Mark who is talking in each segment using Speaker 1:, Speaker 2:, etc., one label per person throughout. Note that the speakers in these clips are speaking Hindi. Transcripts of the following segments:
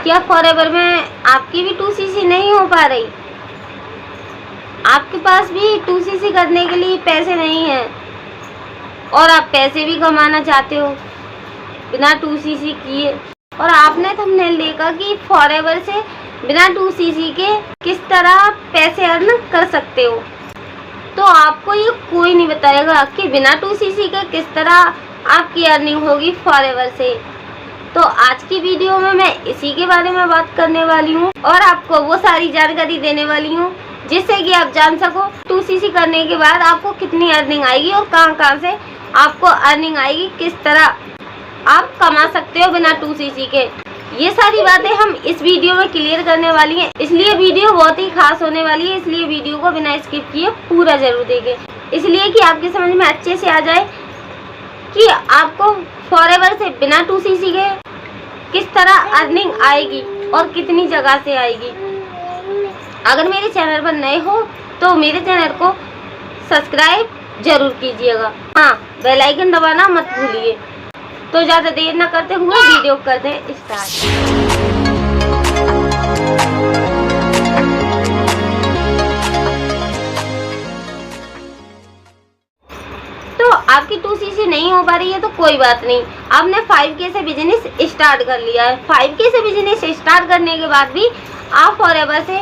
Speaker 1: क्या फॉरएवर में आपकी भी 2cc नहीं हो पा रही? आपके पास भी 2cc करने के लिए पैसे नहीं है और आप पैसे भी कमाना चाहते हो बिना 2cc किए, और आपने थंबनेल देखा कि फॉरएवर से बिना 2cc के किस तरह पैसे अर्न कर सकते हो। तो आपको ये कोई नहीं बताएगा कि बिना 2cc के किस तरह आपकी अर्निंग होगी फॉरएवर से। तो आज की वीडियो में मैं इसी के बारे में बात करने वाली हूँ और आपको वो सारी जानकारी देने वाली हूँ जिससे कि आप जान सको 2cc करने के बाद आपको कितनी अर्निंग आएगी और कहाँ से आपको अर्निंग आएगी, किस तरह आप कमा सकते हो बिना 2cc के। ये सारी बातें हम इस वीडियो में क्लियर करने वाली हैं, इसलिए वीडियो बहुत ही खास होने वाली है। इसलिए वीडियो को बिना स्किप किए पूरा जरूर देखें, इसलिए कि आपके समझ में अच्छे से आ जाए कि आपको फॉरएवर से बिना 2cc के किस तरह अर्निंग आएगी और कितनी जगह से आएगी। अगर मेरे चैनल पर नए हो तो मेरे चैनल को सब्सक्राइब जरूर कीजिएगा, हाँ बेल आइकन दबाना मत भूलिए। तो ज़्यादा देर न करते हुए वीडियो करते हैं स्टार्ट। तो आपकी 2cc नहीं हो पा रही है तो कोई बात नहीं, आपने 5K से बिजनेस स्टार्ट कर लिया है। 5K से बिजनेस स्टार्ट करने के बाद भी आप फॉरएवर से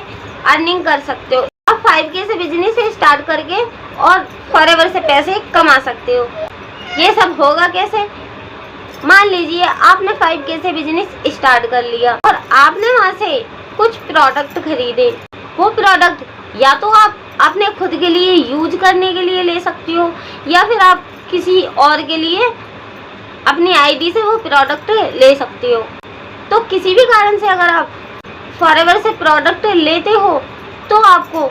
Speaker 1: अर्निंग कर सकते हो। आप 5K से बिजनेस स्टार्ट करके और फॉरएवर से पैसे कमा सकते हो। ये सब होगा कैसे? मान लीजिए आपने 5K से बिजनेस स्टार्ट कर लिया और आपने वहाँ से कुछ प्रोडक्ट खरीदे। वो प्रोडक्ट या तो आप अपने खुद के लिए यूज करने के लिए ले सकती हो या फिर आप किसी और के लिए अपनी आईडी से वो प्रोडक्ट ले सकती हो। तो किसी भी कारण से अगर आप फॉरएवर से प्रोडक्ट लेते हो तो आपको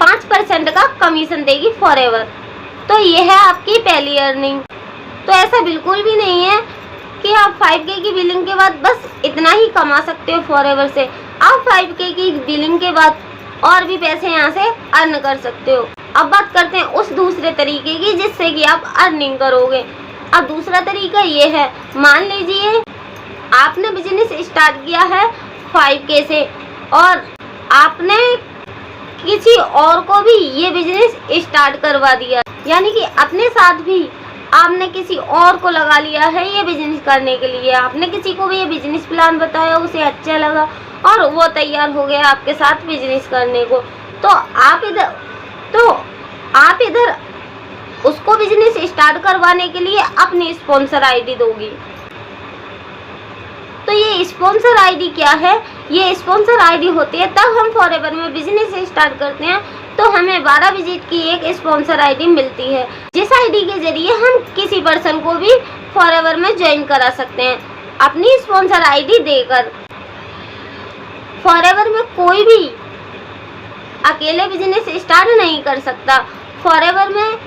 Speaker 1: 5% का कमीशन देगी फॉरएवर। तो ये है आपकी पहली अर्निंग। तो ऐसा बिल्कुल भी नहीं है कि आप 5K की बिलिंग के बाद बस इतना ही कमा सकते हो फॉरएवर से। आप 5K की बिलिंग के बाद और भी पैसे यहाँ से अर्न कर सकते हो। अब बात करते हैं उस दूसरे तरीके की जिससे कि आप अर्निंग करोगे। अब दूसरा तरीका ये है, मान लीजिए आपने बिजनेस स्टार्ट किया है 5K से और आपने किसी और को भी ये बिजनेस स्टार्ट करवा दिया, यानी कि अपने साथ भी आपने किसी और को लगा लिया है ये बिजनेस करने के लिए। आपने किसी को भी ये बिजनेस प्लान बताया, उसे अच्छा लगा और वो तैयार हो गया आपके साथ बिजनेस करने को। तो आप इधर उसको बिजनेस स्टार्ट करवाने के लिए अपनी स्पॉन्सर आईडी दोगी। तो ये स्पॉन्सर आईडी क्या है? ये स्पॉन्सर आईडी होती है तब हम फॉरएवर में बिजनेस स्टार्ट करते हैं तो हमें 12 विजिट की एक स्पॉन्सर आईडी मिलती है, जिस आईडी के जरिए हम किसी पर्सन को भी फॉरएवर में ज्वाइन करा सकते हैं अपनी स्पॉन्सर आईडी देकर। फॉरएवर में कोई भी अकेले बिजनेस स्टार्ट नहीं कर सकता। फॉरएवर में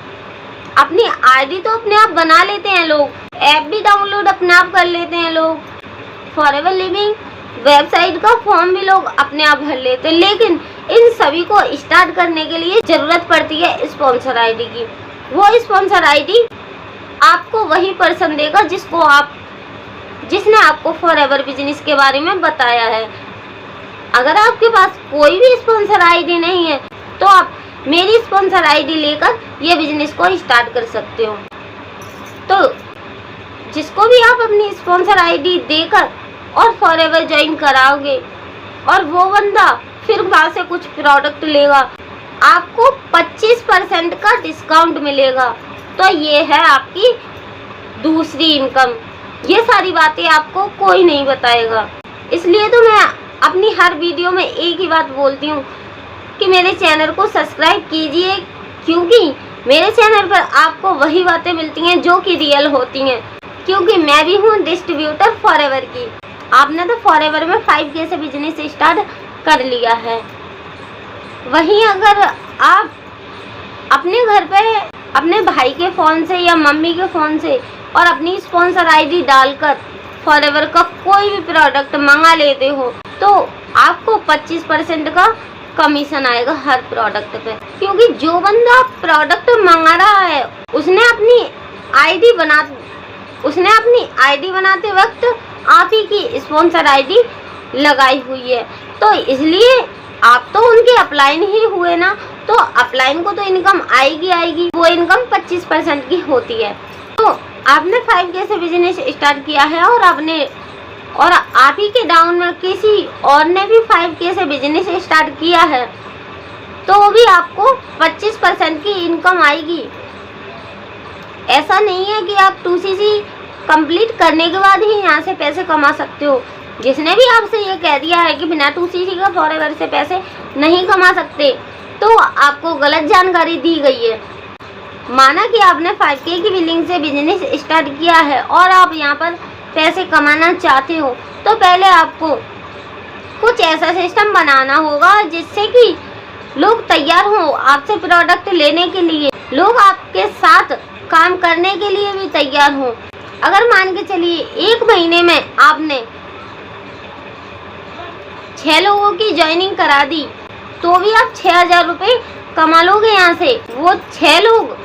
Speaker 1: अपनी आईडी तो अपने आप बना लेते हैं लोग, ऐप भी डाउनलोड अपने आप कर लेते हैं लोग, फॉरएवर लिविंग वेबसाइट का फॉर्म भी लोग अपने आप भर लेते हैं, लेकिन इन सभी को स्टार्ट करने के लिए जरूरत पड़ती है स्पॉन्सर आईडी की। वो स्पॉन्सर आईडी आपको वही पर्सन देगा जिसने आपको फॉरएवर बिजनेस के बारे में बताया है। अगर आपके पास कोई भी स्पॉन्सर आईडी नहीं है तो आप मेरी स्पॉन्सर आईडी लेकर ये बिजनेस को स्टार्ट कर सकते हो। तो जिसको भी आप अपनी स्पॉन्सर आईडी देकर और फॉरएवर ज्वाइन कराओगे और वो बंदा फिर वहाँ से कुछ प्रोडक्ट लेगा, आपको 25% का डिस्काउंट मिलेगा। तो ये है आपकी दूसरी इनकम। ये सारी बातें आपको कोई नहीं बताएगा, इसलिए तो मैं अपनी हर वीडियो में एक ही बात बोलती हूँ कि मेरे चैनल को सब्सक्राइब कीजिए, क्योंकि मेरे चैनल पर आपको वही बातें मिलती हैं जो कि रियल होती हैं। क्योंकि मैं भी हूँ डिस्ट्रीब्यूटर फॉरएवर की। आपने तो फॉरएवर में 5K से बिजनेस स्टार्ट कर लिया है, वहीं अगर आप अपने घर पे अपने भाई के फ़ोन से या मम्मी के फ़ोन से और अपनी स्पॉन्सर आईडी डालकर फॉरएवर का कोई भी प्रोडक्ट मंगा लेते हो तो आपको 25% का कमीशन आएगा हर प्रोडक्ट पे। क्योंकि जो बंदा प्रोडक्ट मंगा रहा है उसने अपनी आईडी बनाते वक्त आप ही की स्पॉन्सर आईडी लगाई हुई है, तो इसलिए आप तो उनके अपलाइन ही हुए ना, तो अपलाइन को तो इनकम आएगी। वो इनकम 25% की होती है। तो आपने 5K से बिजनेस स्टार्ट किया है और आप ही के डाउन में किसी और ने भी 5K से बिजनेस स्टार्ट किया है, तो भी आपको 25% की इनकम आएगी। ऐसा नहीं है कि आप 2CC कंप्लीट करने के बाद ही यहाँ से पैसे कमा सकते हो। जिसने भी आपसे ये कह दिया है कि बिना 2CC का फॉरएवर से पैसे नहीं कमा सकते, तो आपको गलत जानकारी दी गई है। माना कि आपने 5K की बिलिंग से बिजनेस स्टार्ट किया है और आप यहाँ पर पैसे कमाना चाहते हो, तो पहले आपको कुछ ऐसा सिस्टम बनाना होगा जिससे कि लोग तैयार हों आपसे प्रोडक्ट लेने के लिए, लोग आपके साथ काम करने के लिए भी तैयार हों। अगर मान के चलिए 1 महीने में आपने 6 लोगों की ज्वाइनिंग करा दी, तो भी आप 6000 रुपये कमा लोगे यहाँ से। वो 6 लोग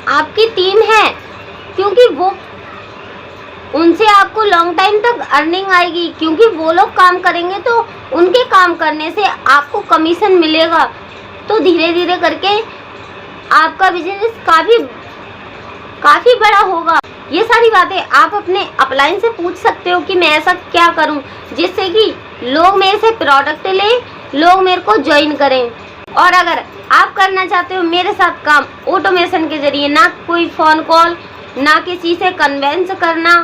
Speaker 1: आपकी टीम है, क्योंकि वो उनसे आपको लॉन्ग टाइम तक अर्निंग आएगी, क्योंकि वो लोग काम करेंगे तो उनके काम करने से आपको कमीशन मिलेगा। तो धीरे धीरे करके आपका बिजनेस काफ़ी बड़ा होगा। ये सारी बातें आप अपने अपलाइन से पूछ सकते हो कि मैं ऐसा क्या करूं जिससे कि लोग मेरे से प्रोडक्ट लें, लोग मेरे को ज्वाइन करें। और अगर आप करना चाहते हो मेरे साथ काम ऑटोमेशन के जरिए, ना कोई फ़ोन कॉल, ना किसी से कन्वेंस करना,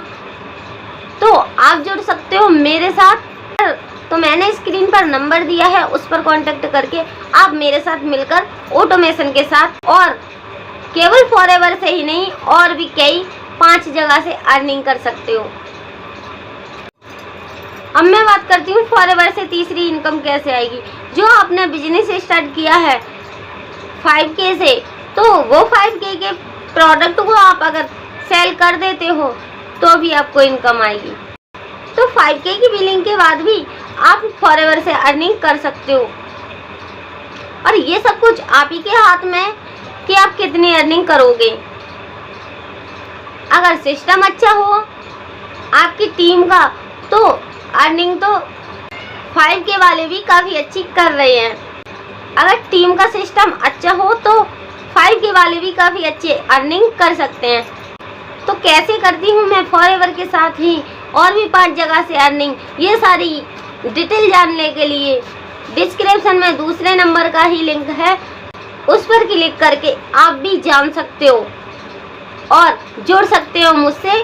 Speaker 1: तो आप जुड़ सकते हो मेरे साथ। तो मैंने स्क्रीन पर नंबर दिया है, उस पर कांटेक्ट करके आप मेरे साथ मिलकर ऑटोमेशन के साथ और केवल फॉरएवर से ही नहीं और भी कई 5 जगह से अर्निंग कर सकते हो। अब मैं बात करती हूँ फॉरएवर से तीसरी इनकम कैसे आएगी। जो आपने बिजनेस स्टार्ट किया है 5K से, तो वो 5K के प्रोडक्ट को आप अगर सेल कर देते हो तो भी आपको इनकम आएगी। तो 5K की बिलिंग के बाद भी आप फॉरएवर से अर्निंग कर सकते हो। और ये सब कुछ आप ही के हाथ में है कि आप कितनी अर्निंग करोगे। अगर सिस्टम अच्छा हो आपकी टीम का, तो अर्निंग तो 5K वाले भी काफ़ी अच्छी कर रहे हैं। अगर टीम का सिस्टम अच्छा हो तो 5K वाले भी काफ़ी अच्छे अर्निंग कर सकते हैं। तो कैसे करती हूँ मैं फॉरएवर के साथ ही और भी 5 जगह से अर्निंग, ये सारी डिटेल जानने के लिए डिस्क्रिप्शन में दूसरे नंबर का ही लिंक है, उस पर क्लिक करके आप भी जान सकते हो और जुड़ सकते हो मुझसे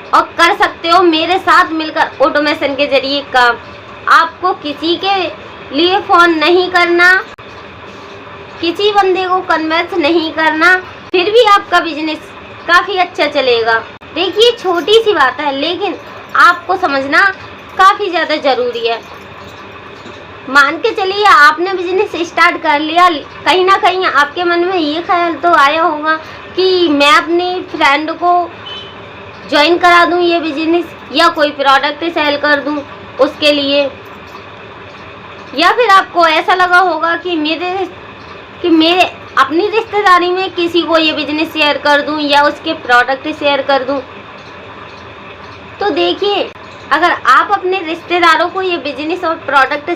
Speaker 1: और कर सकते हो मेरे साथ मिलकर ऑटोमेशन के जरिए काम। आपको किसी के लिए फ़ोन नहीं करना, किसी बंदे को कन्वेंस नहीं करना, फिर भी आपका बिजनेस काफ़ी अच्छा चलेगा। देखिए छोटी सी बात है, लेकिन आपको समझना काफ़ी ज़्यादा ज़रूरी है। मान के चलिए आपने बिजनेस स्टार्ट कर लिया, कहीं ना कहीं आपके मन में ये ख्याल तो आया होगा कि मैं अपनी फ्रेंड को ज्वाइन करा दूं ये बिजनेस, या कोई प्रोडक्ट सेल कर दूं उसके लिए, या फिर आपको ऐसा लगा होगा कि मेरे अपनी रिश्तेदारी में किसी को ये बिजनेस शेयर कर दूं या उसके प्रोडक्ट शेयर कर दूं। तो देखिए अगर आप अपने रिश्तेदारों को ये बिजनेस और प्रोडक्ट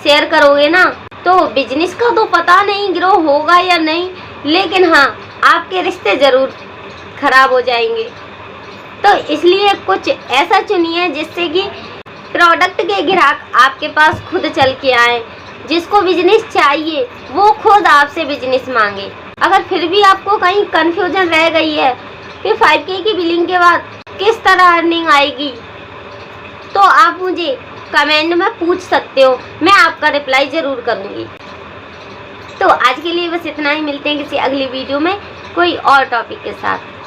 Speaker 1: शेयर करोगे ना, तो बिजनेस का तो पता नहीं ग्रो होगा या नहीं, लेकिन हाँ आपके रिश्ते ज़रूर खराब हो जाएंगे। तो इसलिए कुछ ऐसा चुनिए जिससे कि प्रोडक्ट के ग्राहक आपके पास खुद चल के आए, जिसको बिजनेस चाहिए वो खुद आपसे बिजनेस मांगे। अगर फिर भी आपको कहीं कन्फ्यूजन रह गई है कि 5K की बिलिंग के बाद किस तरह अर्निंग आएगी, तो आप मुझे कमेंट में पूछ सकते हो, मैं आपका रिप्लाई ज़रूर करूँगी। तो आज के लिए बस इतना ही, मिलते हैं किसी अगली वीडियो में कोई और टॉपिक के साथ।